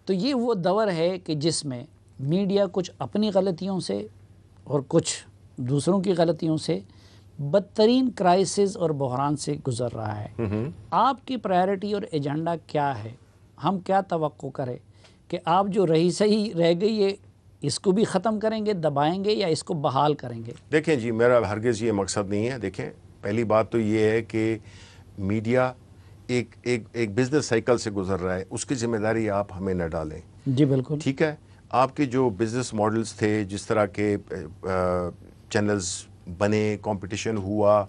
तो ये वो दौर है कि जिसमें मीडिया कुछ अपनी गलतियों से और कुछ दूसरों की गलतियों से बदतरीन क्राइसिस और बहरान से गुजर रहा है। आपकी प्रायोरिटी और एजेंडा क्या है? हम क्या तवक्को करें कि आप जो रही सही रह गई है इसको भी ख़त्म करेंगे, दबाएंगे या इसको बहाल करेंगे? देखें जी, मेरा हरगिज़ ये मकसद नहीं है। देखें, पहली बात तो ये है कि मीडिया एक बिज़नेस साइकिल से गुजर रहा है, उसकी ज़िम्मेदारी आप हमें न डालें। जी बिल्कुल, ठीक है। आपके जो बिज़नेस मॉडल्स थे, जिस तरह के चैनल्स बने, कंपटीशन हुआ,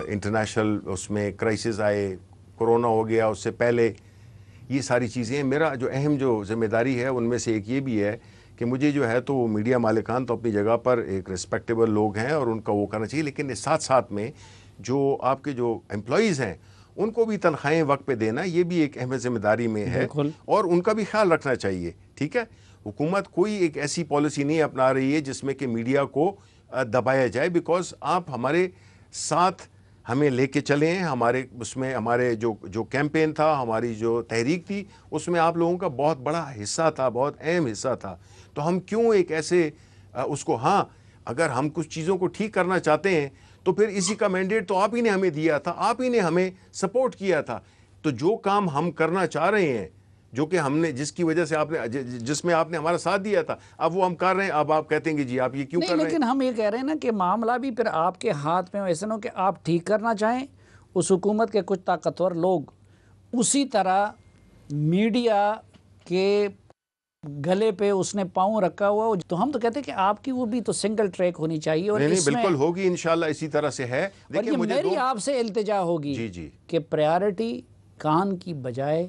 इंटरनेशनल उसमें क्राइसिस आए, कोरोना हो गया, उससे पहले ये सारी चीज़ें, मेरा जो अहम जो ज़िम्मेदारी है उनमें से एक ये भी है कि मुझे जो है तो मीडिया मालिकान तो अपनी जगह पर एक रिस्पेक्टेबल लोग हैं और उनका वो करना चाहिए, लेकिन साथ साथ में जो आपके जो एम्प्लॉयज़ हैं उनको भी तनख्वाहें वक्त पे देना, ये भी एक अहम ज़िम्मेदारी में है और उनका भी ख्याल रखना चाहिए। ठीक है। हुकूमत कोई एक ऐसी पॉलिसी नहीं अपना रही है जिसमें कि मीडिया को दबाया जाए, बिकॉज आप हमारे साथ हमें लेके चले हैं, हमारे उसमें हमारे जो कैंपेन था, हमारी जो तहरीक थी, उसमें आप लोगों का बहुत बड़ा हिस्सा था, बहुत अहम हिस्सा था। तो हम क्यों एक ऐसे उसको, हाँ अगर हम कुछ चीज़ों को ठीक करना चाहते हैं तो फिर इसी का मैंडेट तो आप ही ने हमें दिया था, आप ही ने हमें सपोर्ट किया था। तो जो काम हम करना चाह रहे हैं, जो कि हमने जिसकी वजह से आपने जिसमें आपने हमारा साथ दिया था, अब वो हम कर रहे हैं। अब आप कहते हैं कि जी आप ये क्यों कर रहे हैं? लेकिन हम ये कह रहे हैं ना कि मामला भी फिर आपके हाथ में, ऐसे ना कि आप ठीक करना चाहें, उस हुकूमत के कुछ ताकतवर लोग उसी तरह मीडिया के गले पे उसने पाँव रखा हुआ। तो हम तो कहते हैं कि आपकी वो भी तो सिंगल ट्रैक होनी चाहिए। और नहीं, बिल्कुल होगी इंशाल्लाह, इसी तरह से है। देखिए, मेरी आपसे इल्तिजा होगी जी कि प्रायोरिटी कान की बजाय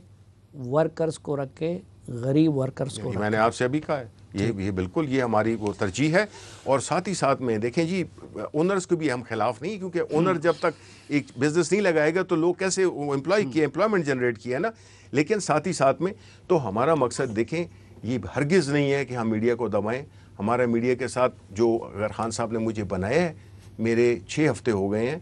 वर्कर्स को रखे, गरीब वर्कर्स को। मैंने आपसे अभी कहा है, ये बिल्कुल ये हमारी वो तरजीह है। और साथ ही साथ में देखें जी, ओनर्स को भी हम खिलाफ नहीं, क्योंकि ओनर जब तक एक बिजनेस नहीं लगाएगा तो लोग कैसे एम्प्लॉयमेंट जनरेट किया ना। लेकिन साथ ही साथ में तो हमारा मकसद देखें, ये हरगिज़ नहीं है कि हम मीडिया को दबाएं। हमारा मीडिया के साथ जो अगर खान साहब ने मुझे बनाया है, मेरे 6 हफ्ते हो गए हैं।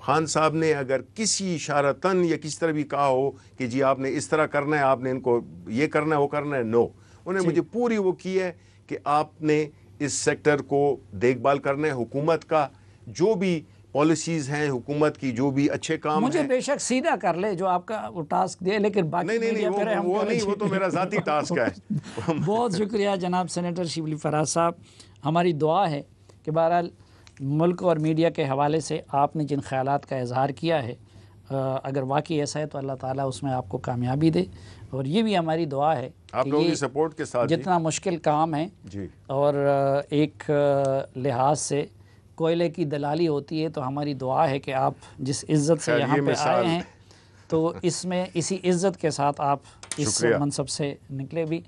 खान साहब ने अगर किसी इशारतन या किसी तरह भी कहा हो कि जी आपने इस तरह करना है, आपने इनको ये करना है, वो करना है, नो, उन्हें मुझे पूरी वो की है कि आपने इस सेक्टर को देखभाल करना है। हुकूमत का जो भी पॉलिसीज़ हैं, हुकूमत की जो भी अच्छे काम मुझे बेशक सीधा कर ले जो आपका वो टास्क दे, लेकिन बाकी वो तो मेरा ज़ाती टास्क है। बहुत शुक्रिया जनाब सेनेटर शिबली फराज साहब। हमारी दुआ है कि बहरहाल मुल्क और मीडिया के हवाले से आपने जिन ख्यालात का इजहार किया है, अगर वाकई ऐसा है तो अल्लाह ताला उसमें आपको कामयाबी दे। और ये भी हमारी दुआ है आप लोगों की सपोर्ट के साथ जितना मुश्किल काम है जी, और एक लिहाज से कोयले की दलाली होती है, तो हमारी दुआ है कि आप जिस इज़्ज़त से यहाँ पे आए हैं तो इसमें इसी इज़्ज़त के साथ आप इस मनसब से निकले भी।